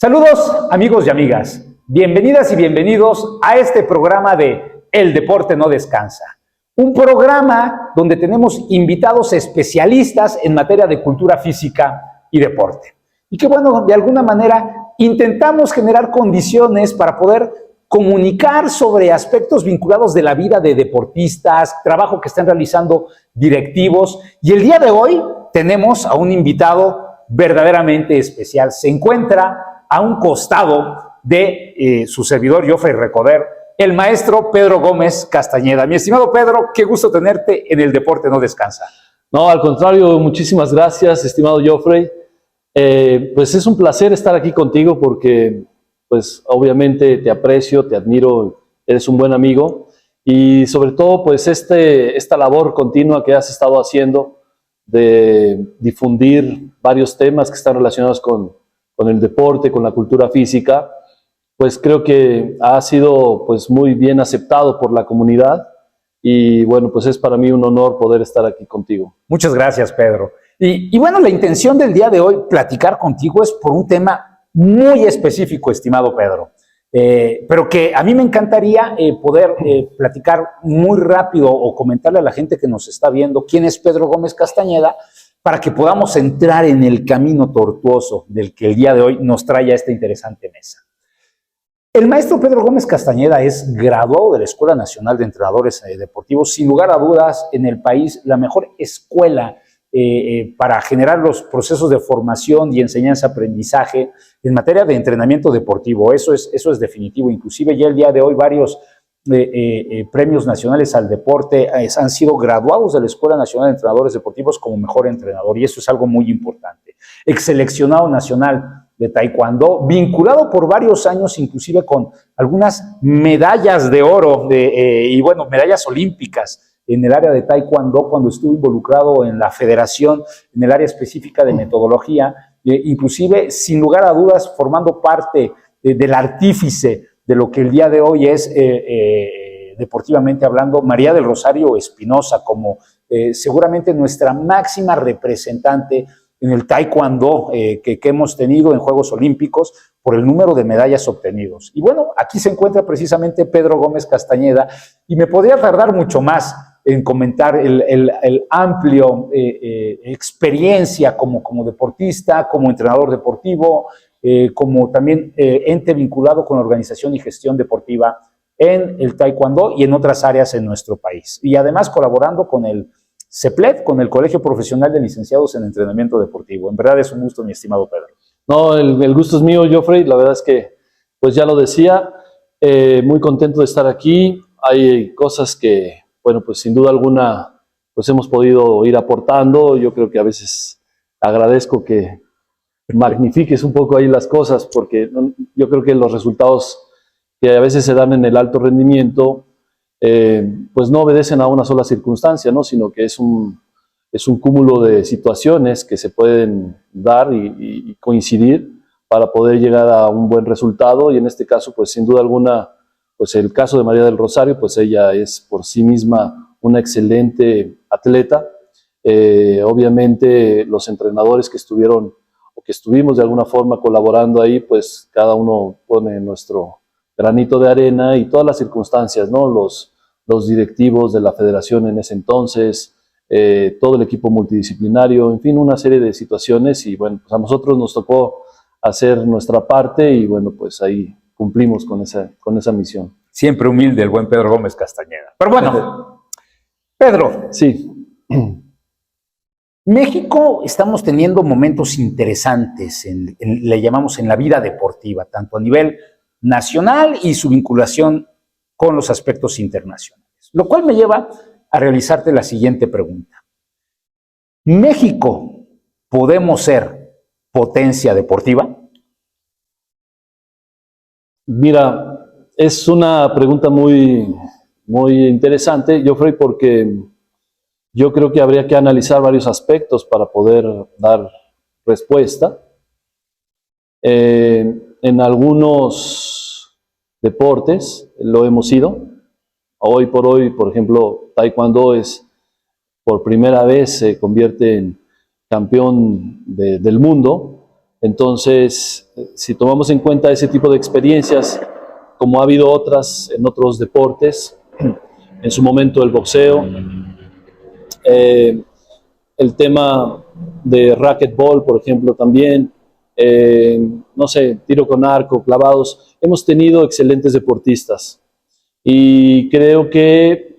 Saludos amigos y amigas, bienvenidas y bienvenidos a este programa de El Deporte No Descansa. Un programa donde tenemos invitados especialistas en materia de cultura física y deporte. Y que bueno, de alguna manera intentamos generar condiciones para poder comunicar sobre aspectos vinculados de la vida de deportistas, trabajo que están realizando directivos. Y el día de hoy tenemos a un invitado verdaderamente especial. Se encuentra a un costado de su servidor Joffrey Recoder, el maestro Pedro Gómez Castañeda. Mi estimado Pedro, qué gusto tenerte en El Deporte No Descansa. No, al contrario, muchísimas gracias, estimado Joffrey. Pues es un placer estar aquí contigo porque, pues obviamente te aprecio, te admiro, eres un buen amigo y sobre todo, pues esta labor continua que has estado haciendo de difundir varios temas que están relacionados con el deporte, con la cultura física, pues creo que ha sido pues muy bien aceptado por la comunidad y bueno, pues es para mí un honor poder estar aquí contigo. Muchas gracias, Pedro. Y bueno, la intención del día de hoy, platicar contigo, es por un tema muy específico, estimado Pedro, pero que a mí me encantaría poder platicar muy rápido o comentarle a la gente que nos está viendo quién es Pedro Gómez Castañeda, para que podamos entrar en el camino tortuoso del que el día de hoy nos trae a esta interesante mesa. El maestro Pedro Gómez Castañeda es graduado de la Escuela Nacional de Entrenadores Deportivos, sin lugar a dudas en el país la mejor escuela para generar los procesos de formación y enseñanza-aprendizaje en materia de entrenamiento deportivo. Eso es definitivo. Inclusive ya el día de hoy varios premios nacionales al deporte han sido graduados de la Escuela Nacional de Entrenadores Deportivos como mejor entrenador, y eso es algo muy importante. Exseleccionado nacional de taekwondo, vinculado por varios años inclusive con algunas medallas de oro y bueno, medallas olímpicas en el área de taekwondo cuando estuvo involucrado en la federación, en el área específica de metodología, inclusive sin lugar a dudas formando parte del artífice de lo que el día de hoy es, deportivamente hablando, María del Rosario Espinosa, como seguramente nuestra máxima representante en el taekwondo que hemos tenido en Juegos Olímpicos por el número de medallas obtenidos. Y bueno, aquí se encuentra precisamente Pedro Gómez Castañeda, y me podría tardar mucho más en comentar el amplio experiencia como deportista, como entrenador deportivo, como también ente vinculado con la organización y gestión deportiva en el taekwondo y en otras áreas en nuestro país. Y además colaborando con el CEPLED, con el Colegio Profesional de Licenciados en Entrenamiento Deportivo. En verdad es un gusto, mi estimado Pedro. No, el gusto es mío, Joffrey. La verdad es que, pues ya lo decía, muy contento de estar aquí. Hay cosas que, bueno, pues sin duda alguna, pues hemos podido ir aportando. Yo creo que a veces agradezco que magnifiques un poco ahí las cosas, porque yo creo que los resultados que a veces se dan en el alto rendimiento, pues no obedecen a una sola circunstancia, ¿no? Sino que es un cúmulo de situaciones que se pueden dar y coincidir para poder llegar a un buen resultado, y en este caso, pues sin duda alguna, pues el caso de María del Rosario, pues ella es por sí misma una excelente atleta. Obviamente los entrenadores que estuvieron o que estuvimos de alguna forma colaborando ahí, pues cada uno pone nuestro granito de arena y todas las circunstancias, ¿no? Los directivos de la federación en ese entonces, todo el equipo multidisciplinario, en fin, una serie de situaciones, y bueno, pues a nosotros nos tocó hacer nuestra parte y bueno, pues ahí cumplimos con esa misión. Siempre humilde el buen Pedro Gómez Castañeda. Pero bueno, Pedro. Sí. México estamos teniendo momentos interesantes, le llamamos en la vida deportiva, tanto a nivel nacional y su vinculación con los aspectos internacionales. Lo cual me lleva a realizarte la siguiente pregunta. ¿México podemos ser potencia deportiva? Mira, es una pregunta muy, muy interesante, Joffrey, porque yo creo que habría que analizar varios aspectos para poder dar respuesta. En algunos deportes lo hemos sido. Hoy por hoy, por ejemplo, taekwondo por primera vez se convierte en campeón del mundo Entonces, si tomamos en cuenta ese tipo de experiencias, como ha habido otras en otros deportes, en su momento el boxeo, el tema de racquetball, por ejemplo, también, no sé, tiro con arco, clavados, hemos tenido excelentes deportistas y creo que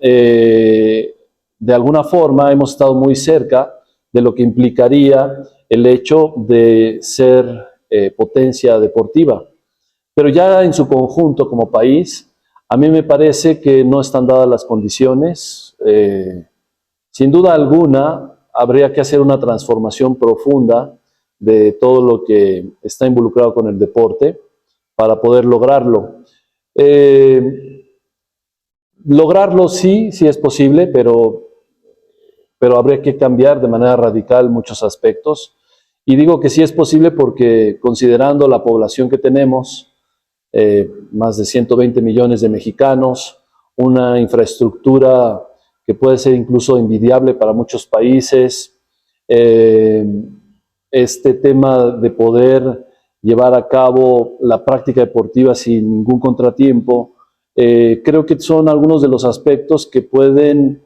de alguna forma hemos estado muy cerca de lo que implicaría el hecho de ser potencia deportiva. Pero ya en su conjunto como país, a mí me parece que no están dadas las condiciones. Sin duda alguna, habría que hacer una transformación profunda de todo lo que está involucrado con el deporte para poder lograrlo. Lograrlo sí, sí es posible, pero habría que cambiar de manera radical muchos aspectos. Y digo que sí es posible porque considerando la población que tenemos, más de 120 millones de mexicanos, una infraestructura que puede ser incluso envidiable para muchos países, este tema de poder llevar a cabo la práctica deportiva sin ningún contratiempo, creo que son algunos de los aspectos que pueden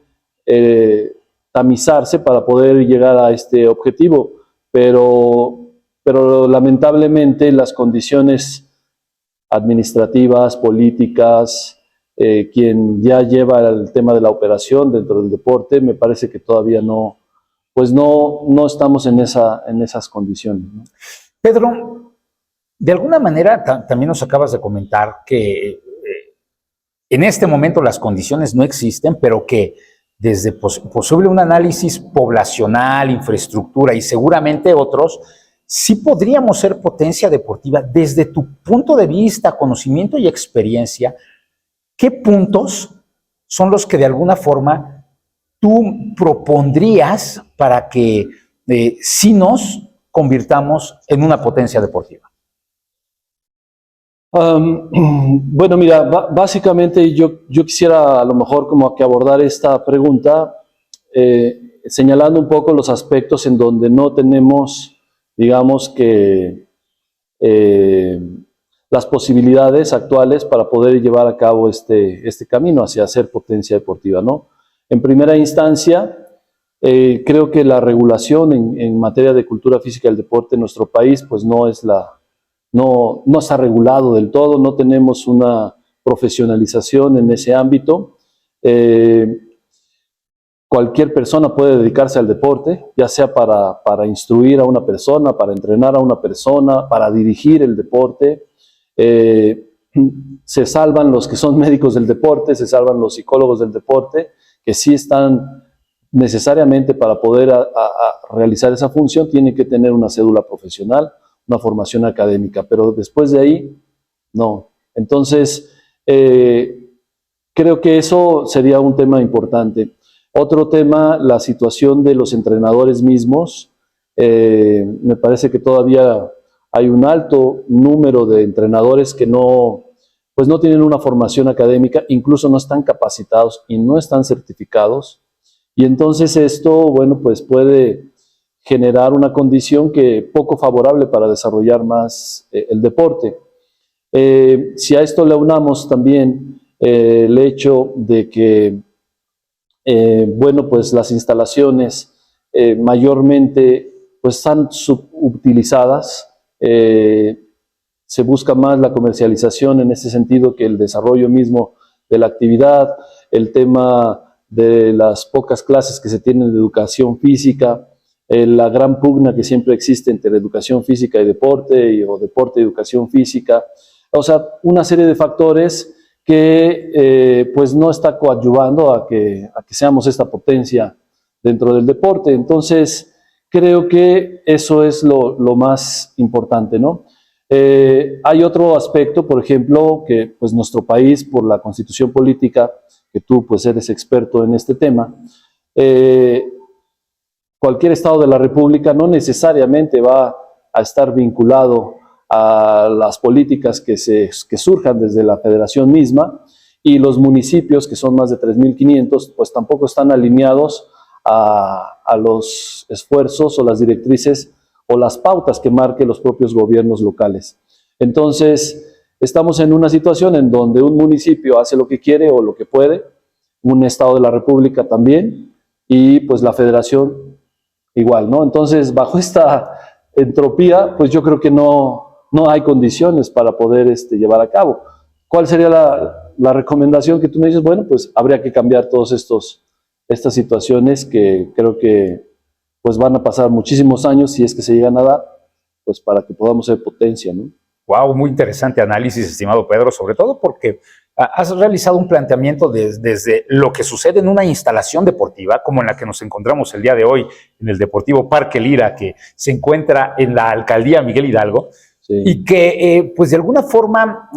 tamizarse para poder llegar a este objetivo, pero lamentablemente las condiciones administrativas, políticas, quien ya lleva el tema de la operación dentro del deporte, me parece que todavía no, pues no estamos en esas condiciones, ¿no? Pedro, de alguna manera también nos acabas de comentar que en este momento las condiciones no existen, pero que desde posible un análisis poblacional, infraestructura y seguramente otros, sí podríamos ser potencia deportiva. Desde tu punto de vista, conocimiento y experiencia, ¿qué puntos son los que de alguna forma tú propondrías para que sí nos convirtamos en una potencia deportiva? Bueno, mira, básicamente yo quisiera a lo mejor como que abordar esta pregunta señalando un poco los aspectos en donde no tenemos, digamos que, las posibilidades actuales para poder llevar a cabo este camino hacia ser potencia deportiva, ¿no? En primera instancia, creo que la regulación en materia de cultura física del deporte en nuestro país, pues no está regulado del todo, no tenemos una profesionalización en ese ámbito. Cualquier persona puede dedicarse al deporte, ya sea para instruir a una persona, para entrenar a una persona, para dirigir el deporte. Se salvan los que son médicos del deporte, se salvan los psicólogos del deporte, que sí están necesariamente para poder realizar esa función, tienen que tener una cédula profesional, una formación académica, pero después de ahí, no. Entonces, creo que eso sería un tema importante. Otro tema, la situación de los entrenadores mismos. Me parece que todavía hay un alto número de entrenadores que pues no tienen una formación académica, incluso no están capacitados y no están certificados. Y entonces esto, bueno, pues puede generar una condición que poco favorable para desarrollar más el deporte. Si a esto le unamos también el hecho de que, bueno, pues las instalaciones mayormente pues están subutilizadas, se busca más la comercialización en ese sentido que el desarrollo mismo de la actividad, el tema de las pocas clases que se tienen de educación física, la gran pugna que siempre existe entre educación física y deporte, o deporte y educación física, o sea, una serie de factores que pues no está coadyuvando a que seamos esta potencia dentro del deporte. Entonces, creo que eso es lo más importante, ¿no? Hay otro aspecto, por ejemplo, que pues nuestro país, por la constitución política, que tú pues eres experto en este tema, cualquier estado de la república no necesariamente va a estar vinculado a las políticas que surjan desde la federación misma, y los municipios, que son más de 3.500, pues tampoco están alineados a los esfuerzos o las directrices o las pautas que marquen los propios gobiernos locales. Entonces, estamos en una situación en donde un municipio hace lo que quiere o lo que puede, un estado de la república también, y pues la federación igual, ¿no? Entonces, bajo esta entropía, pues yo creo que no hay condiciones para poder llevar a cabo. ¿Cuál sería la recomendación que tú me dices? Bueno, pues habría que cambiar todas estas situaciones que creo que pues van a pasar muchísimos años si es que se llegan a dar, pues para que podamos ser potencia, ¿no? Wow, muy interesante análisis, estimado Pedro, sobre todo porque has realizado un planteamiento desde lo que sucede en una instalación deportiva, como en la que nos encontramos el día de hoy, en el Deportivo Parque Lira, que se encuentra en la Alcaldía Miguel Hidalgo, sí. Y que, pues de alguna forma,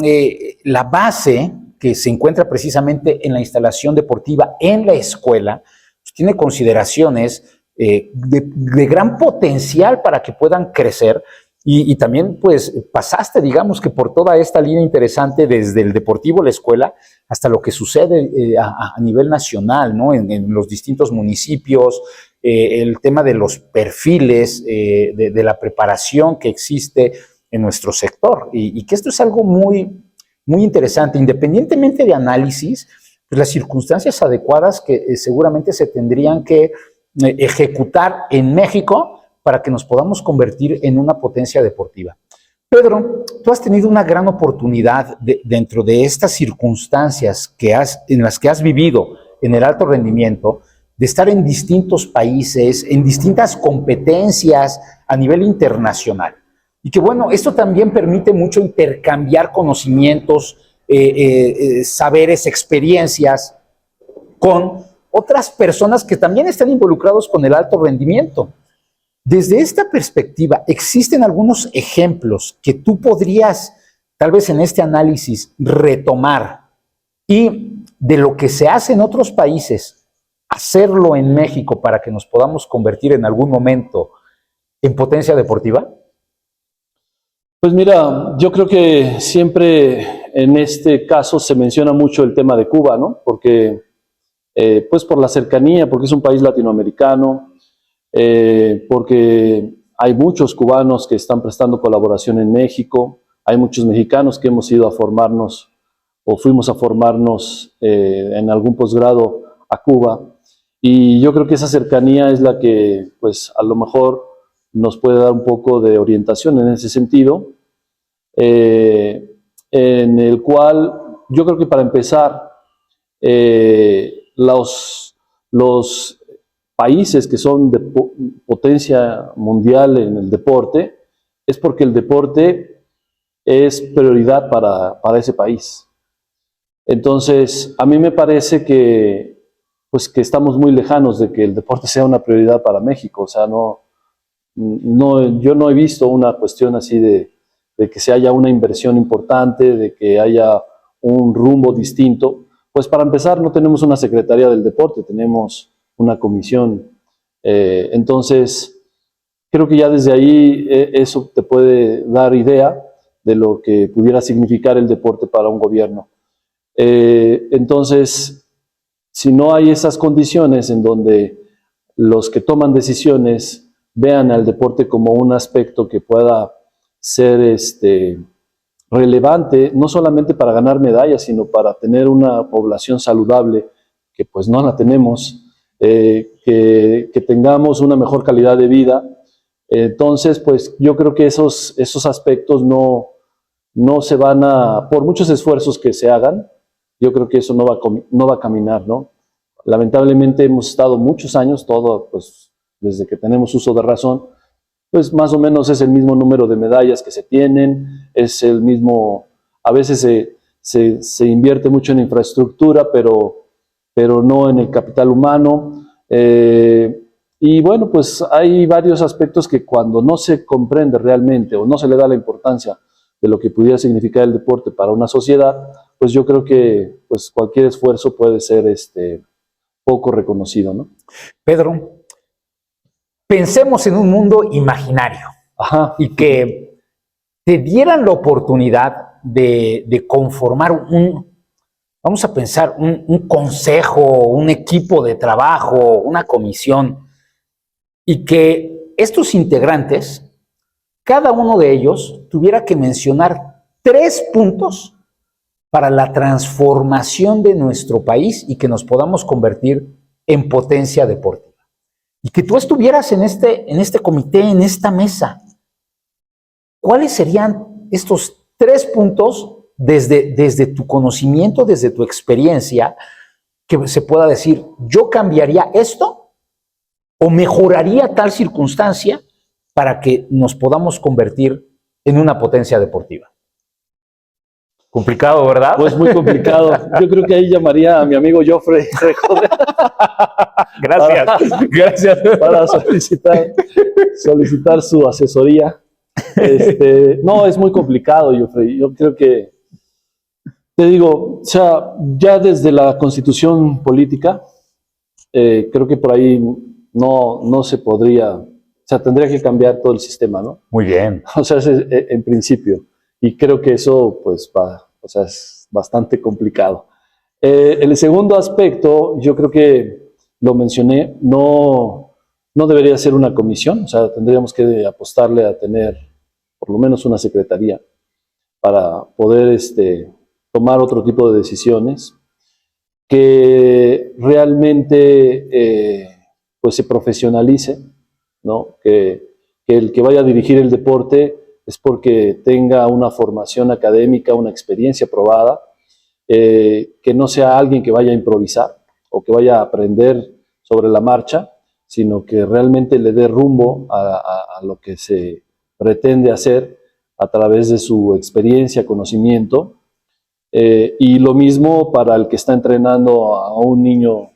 la base que se encuentra precisamente en la instalación deportiva, en la escuela, pues, tiene consideraciones de gran potencial para que puedan crecer. Y también, pues, pasaste, digamos que por toda esta línea interesante desde el deportivo, la escuela, hasta lo que sucede a nivel nacional, ¿no? En los distintos municipios, el tema de los perfiles, de la preparación que existe en nuestro sector. Y que esto es algo muy, muy interesante. Independientemente de análisis, pues las circunstancias adecuadas que seguramente se tendrían que ejecutar en México para que nos podamos convertir en una potencia deportiva. Pedro, tú has tenido una gran oportunidad dentro de estas circunstancias en las que has vivido en el alto rendimiento, de estar en distintos países, en distintas competencias a nivel internacional. Y que bueno, esto también permite mucho intercambiar conocimientos, saberes, experiencias con otras personas que también están involucrados con el alto rendimiento. Desde esta perspectiva, ¿existen algunos ejemplos que tú podrías, tal vez en este análisis, retomar y de lo que se hace en otros países, hacerlo en México para que nos podamos convertir en algún momento en potencia deportiva? Pues mira, yo creo que siempre en este caso se menciona mucho el tema de Cuba, ¿no? Porque, pues por la cercanía, porque es un país latinoamericano, porque hay muchos cubanos que están prestando colaboración en México, hay muchos mexicanos que hemos ido a formarnos o fuimos a formarnos en algún posgrado a Cuba, y yo creo que esa cercanía es la que pues a lo mejor nos puede dar un poco de orientación en ese sentido, en el cual yo creo que para empezar los países que son de potencia mundial en el deporte, es porque el deporte es prioridad para ese país. Entonces, a mí me parece que, pues, que estamos muy lejanos de que el deporte sea una prioridad para México. O sea, yo no he visto una cuestión así de que se haya una inversión importante, de que haya un rumbo distinto. Pues para empezar, no tenemos una Secretaría del Deporte, tenemos una comisión. Entonces, creo que ya desde ahí eso te puede dar idea de lo que pudiera significar el deporte para un gobierno. Entonces, si no hay esas condiciones en donde los que toman decisiones vean al deporte como un aspecto que pueda ser relevante, no solamente para ganar medallas, sino para tener una población saludable, que pues no la tenemos, que tengamos una mejor calidad de vida. Entonces, pues yo creo que esos aspectos no se van por muchos esfuerzos que se hagan, yo creo que eso no va a caminar, ¿no? Lamentablemente hemos estado muchos años, pues desde que tenemos uso de razón, pues más o menos es el mismo número de medallas que se tienen, es el mismo, a veces se invierte mucho en infraestructura, pero no en el capital humano. Y bueno, pues hay varios aspectos que cuando no se comprende realmente o no se le da la importancia de lo que pudiera significar el deporte para una sociedad, pues yo creo que pues cualquier esfuerzo puede ser poco reconocido, ¿no? Pedro, pensemos en un mundo imaginario. Ajá. Y que te dieran la oportunidad de conformar vamos a pensar, un consejo, un equipo de trabajo, una comisión, y que estos integrantes cada uno de ellos tuviera que mencionar 3 puntos para la transformación de nuestro país y que nos podamos convertir en potencia deportiva. Y que tú estuvieras en este comité, en esta mesa. ¿Cuáles serían estos 3 puntos desde tu conocimiento, desde tu experiencia, que se pueda decir, yo cambiaría esto o mejoraría tal circunstancia para que nos podamos convertir en una potencia deportiva? Complicado, ¿verdad? Pues muy complicado. Yo creo que ahí llamaría a mi amigo Joffrey Gracias. para solicitar su asesoría. No, es muy complicado, Joffrey. Yo creo que, te digo, o sea, ya desde la Constitución política, creo que por ahí no se podría, o sea, tendría que cambiar todo el sistema, ¿no? Muy bien. O sea, en principio. Y creo que eso, pues, o sea, es bastante complicado. El segundo aspecto, yo creo que lo mencioné, no debería ser una comisión, o sea, tendríamos que apostarle a tener por lo menos una secretaría para poder tomar otro tipo de decisiones que realmente pues se profesionalice, ¿no? Que el que vaya a dirigir el deporte es porque tenga una formación académica, una experiencia probada, que no sea alguien que vaya a improvisar o que vaya a aprender sobre la marcha, sino que realmente le dé rumbo a lo que se pretende hacer a través de su experiencia, conocimiento. Y lo mismo para el que está entrenando a un niño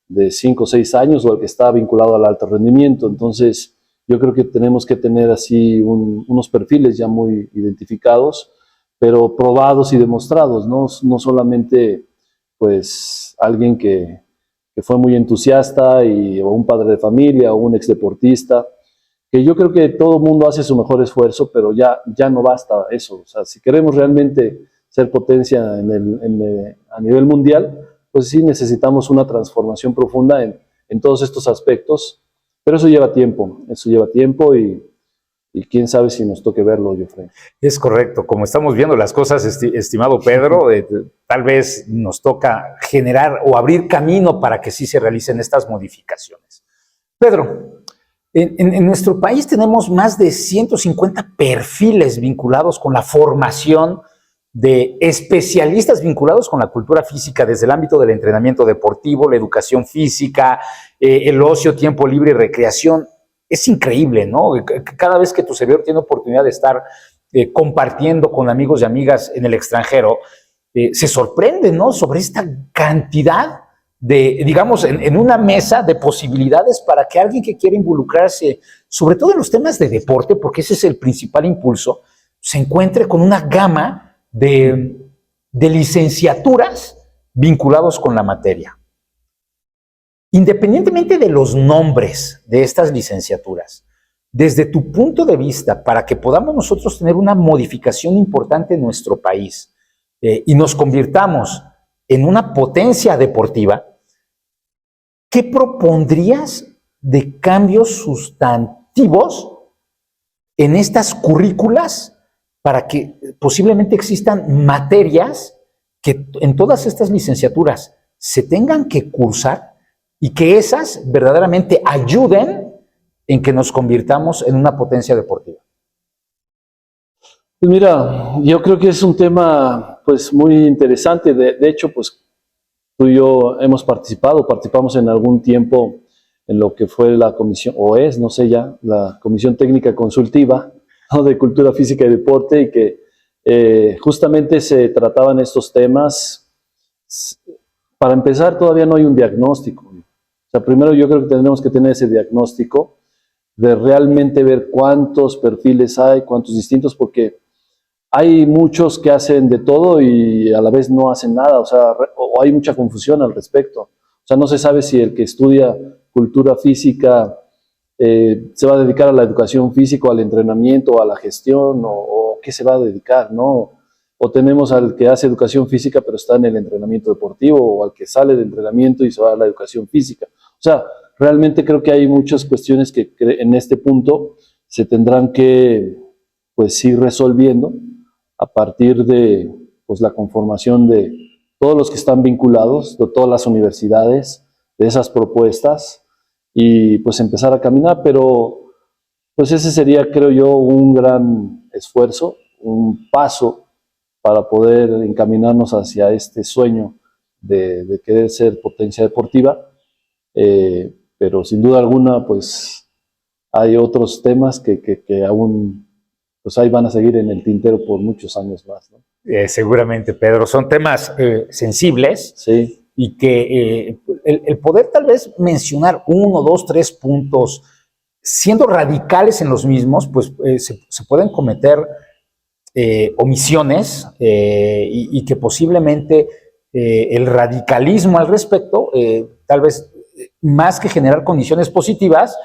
de 5 o 6 años o el que está vinculado al alto rendimiento. Entonces, yo creo que tenemos que tener así unos perfiles ya muy identificados, pero probados y demostrados, no solamente pues alguien que fue muy entusiasta o un padre de familia o un exdeportista, que yo creo que todo el mundo hace su mejor esfuerzo, pero ya no basta eso. O sea, si queremos realmente ser potencia a nivel mundial, pues sí necesitamos una transformación profunda en todos estos aspectos, pero eso lleva tiempo y quién sabe si nos toque verlo, Joffrey. Es correcto, como estamos viendo las cosas, estimado Pedro, tal vez nos toca generar o abrir camino para que sí se realicen estas modificaciones. Pedro, en nuestro país tenemos más de 150 perfiles vinculados con la formación de especialistas vinculados con la cultura física desde el ámbito del entrenamiento deportivo, la educación física, el ocio, tiempo libre y recreación. Es increíble, ¿no? Cada vez que tu servidor tiene oportunidad de estar compartiendo con amigos y amigas en el extranjero, se sorprende, ¿no? Sobre esta cantidad digamos, en una mesa de posibilidades para que alguien que quiera involucrarse, sobre todo en los temas de deporte, porque ese es el principal impulso, se encuentre con una gama de licenciaturas vinculados con la materia. Independientemente de los nombres de estas licenciaturas, desde tu punto de vista, para que podamos nosotros tener una modificación importante en nuestro país y nos convirtamos en una potencia deportiva, ¿qué propondrías de cambios sustantivos en estas currículas para que posiblemente existan materias que en todas estas licenciaturas se tengan que cursar y que esas verdaderamente ayuden en que nos convirtamos en una potencia deportiva? Pues mira, yo creo que es un tema pues muy interesante. De hecho, pues tú y yo participamos en algún tiempo en lo que fue la comisión, o es, no sé ya, la Comisión Técnica Consultiva, ¿no?, de Cultura Física y Deporte, y que justamente se trataban estos temas. Para empezar, todavía no hay un diagnóstico. O sea, primero yo creo que tendremos que tener ese diagnóstico de realmente ver cuántos perfiles hay, cuántos distintos, porque hay muchos que hacen de todo y a la vez no hacen nada, o sea, o hay mucha confusión al respecto. O sea, no se sabe si el que estudia cultura física se va a dedicar a la educación física, al entrenamiento, a la gestión, o qué se va a dedicar, ¿no? O tenemos al que hace educación física pero está en el entrenamiento deportivo, o al que sale de entrenamiento y se va a la educación física. O sea, realmente creo que hay muchas cuestiones que en este punto se tendrán que pues ir resolviendo a partir de pues la conformación de todos los que están vinculados, de todas las universidades, de esas propuestas, y pues empezar a caminar. Pero pues ese sería, creo yo, un gran esfuerzo, un paso para poder encaminarnos hacia este sueño de querer ser potencia deportiva. Pero sin duda alguna, pues hay otros temas que aún pues ahí van a seguir en el tintero por muchos años más, ¿no? Seguramente, Pedro, son temas sensibles, Sí, y que el poder tal vez mencionar uno, dos, tres puntos, siendo radicales en los mismos, pues se pueden cometer omisiones, y que posiblemente el radicalismo al respecto, tal vez más que generar condiciones positivas,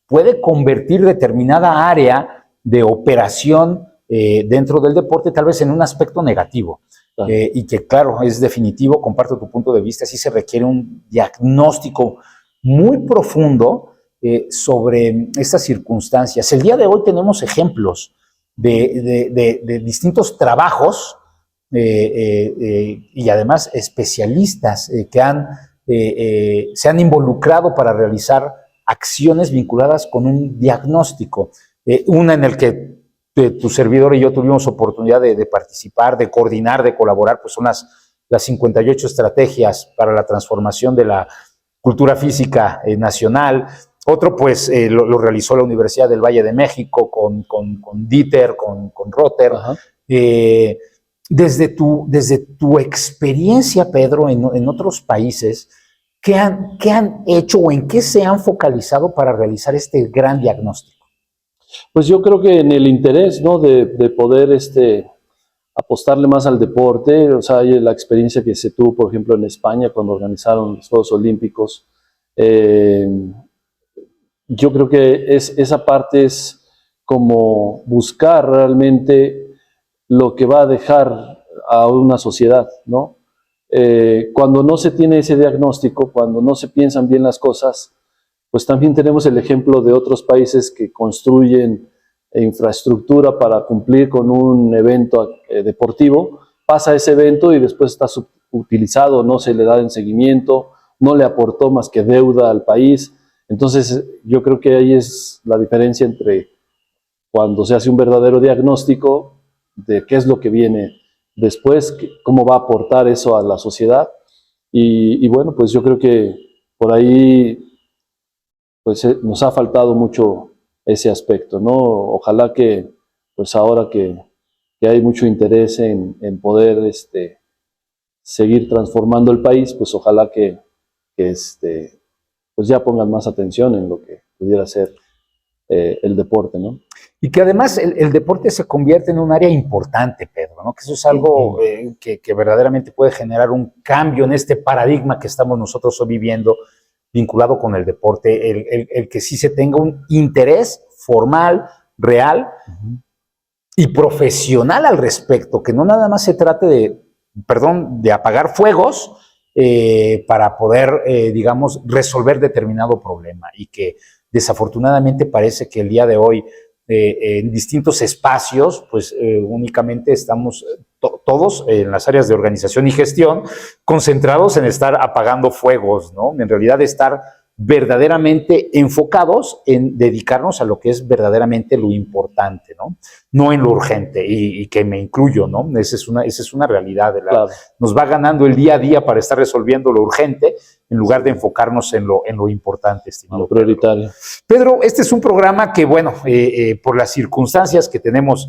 puede convertir determinada área de operación dentro del deporte tal vez en un aspecto negativo. claro. Y que claro, es definitivo, comparto tu punto de vista, sí se requiere un diagnóstico muy profundo sobre estas circunstancias. El día de hoy tenemos ejemplos de distintos trabajos y además especialistas que se han involucrado para realizar acciones vinculadas con un diagnóstico. Una en el que tu servidor y yo tuvimos oportunidad de participar, de coordinar, de colaborar, pues son las 58 estrategias para la transformación de la cultura física nacional. Otro, pues, lo realizó la Universidad del Valle de México con Dieter, con Rotter. Desde tu experiencia, Pedro, en otros países, ¿qué han hecho o en qué se han focalizado para realizar este gran diagnóstico? Pues yo creo que en el interés, ¿no? de poder apostarle más al deporte. O sea, hay la experiencia que se tuvo, por ejemplo, en España cuando organizaron los Juegos Olímpicos. Yo creo que esa parte es como buscar realmente lo que va a dejar a una sociedad, ¿no? Cuando no se tiene ese diagnóstico, cuando no se piensan bien las cosas, pues también tenemos el ejemplo de otros países que construyen infraestructura para cumplir con un evento deportivo. Pasa ese evento y después está subutilizado, no se le da en seguimiento, no le aportó más que deuda al país. Entonces yo creo que ahí es la diferencia entre cuando se hace un verdadero diagnóstico de qué es lo que viene después, cómo va a aportar eso a la sociedad. Y bueno, pues yo creo que por ahí pues nos ha faltado mucho ese aspecto, ¿no? Ojalá que pues ahora que hay mucho interés en poder seguir transformando el país, pues ojalá que pues ya pongan más atención en lo que pudiera ser el deporte, ¿no? Y que además el deporte se convierte en un área importante, Pedro, ¿no? Que eso es algo que verdaderamente puede generar un cambio en este paradigma que estamos nosotros hoy viviendo vinculado con el deporte, el que sí se tenga un interés formal, real y profesional al respecto, que no nada más se trate de apagar fuegos para poder, digamos, resolver determinado problema, y que desafortunadamente parece que el día de hoy en distintos espacios, pues únicamente estamos todos en las áreas de organización y gestión concentrados en estar apagando fuegos, ¿no? En realidad estar verdaderamente enfocados en dedicarnos a lo que es verdaderamente lo importante, ¿no? No en lo urgente, y que me incluyo, ¿no? Esa es una realidad. Claro. Nos va ganando el día a día para estar resolviendo lo urgente en lugar de enfocarnos en lo importante, estimado. Lo prioritario. Pedro, este es un programa que, bueno, por las circunstancias que tenemos,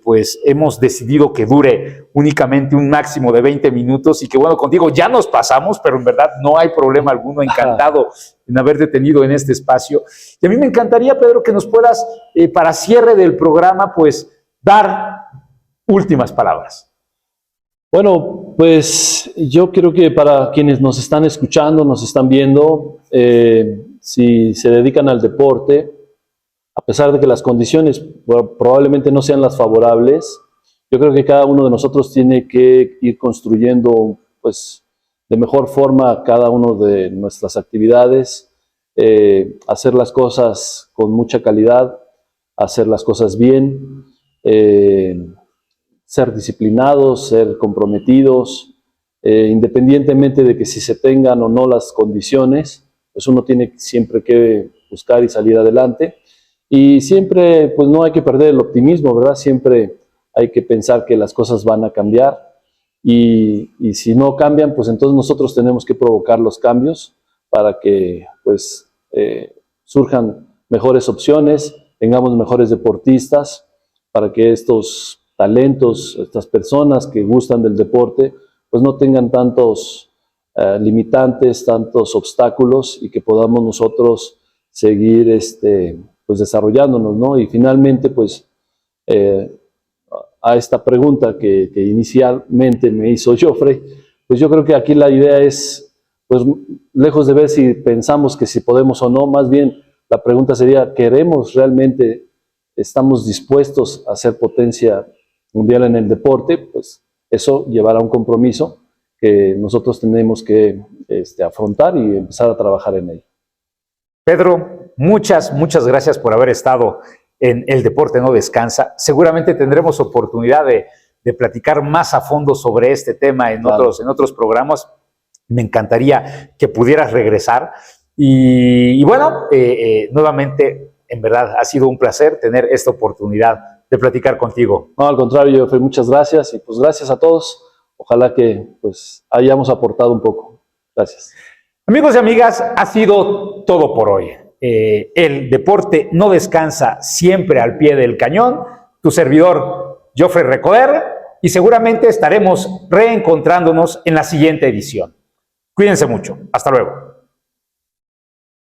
pues hemos decidido que dure únicamente un máximo de 20 minutos, y que, bueno, contigo ya nos pasamos, pero en verdad no hay problema alguno, encantado en haberte tenido en este espacio. Y a mí me encantaría, Pedro, que nos puedas, para cierre del programa, pues dar últimas palabras. Bueno, pues yo creo que para quienes nos están escuchando, nos están viendo, si se dedican al deporte, a pesar de que las condiciones probablemente no sean las favorables, yo creo que cada uno de nosotros tiene que ir construyendo, pues, de mejor forma cada uno de nuestras actividades, hacer las cosas con mucha calidad, hacer las cosas bien, ser disciplinados, ser comprometidos, independientemente de que si se tengan o no las condiciones, pues uno tiene siempre que buscar y salir adelante. Y siempre, pues no hay que perder el optimismo, ¿verdad? Siempre hay que pensar que las cosas van a cambiar y si no cambian, pues entonces nosotros tenemos que provocar los cambios para que, pues, surjan mejores opciones, tengamos mejores deportistas, para que estos talentos, estas personas que gustan del deporte, pues no tengan tantos limitantes, tantos obstáculos y que podamos nosotros seguir pues desarrollándonos, ¿no? Y finalmente, pues, a esta pregunta que inicialmente me hizo Joffrey, pues yo creo que aquí la idea es, pues, lejos de ver si pensamos que si podemos o no, más bien la pregunta sería, ¿queremos realmente, estamos dispuestos a ser potencia mundial en el deporte? Pues eso llevará a un compromiso que nosotros tenemos que afrontar y empezar a trabajar en ello. Pedro, muchas gracias por haber estado en El Deporte No Descansa. Seguramente tendremos oportunidad de platicar más a fondo sobre este tema en otros programas. Me encantaría que pudieras regresar. Y bueno, nuevamente, en verdad, ha sido un placer tener esta oportunidad de platicar contigo. No, al contrario, Jeffrey, muchas gracias y pues gracias a todos. Ojalá que pues hayamos aportado un poco. Gracias. Amigos y amigas, ha sido todo por hoy. El Deporte No Descansa, siempre al pie del cañón. Tu servidor, Joffrey Recoder, y seguramente estaremos reencontrándonos en la siguiente edición. Cuídense mucho. Hasta luego.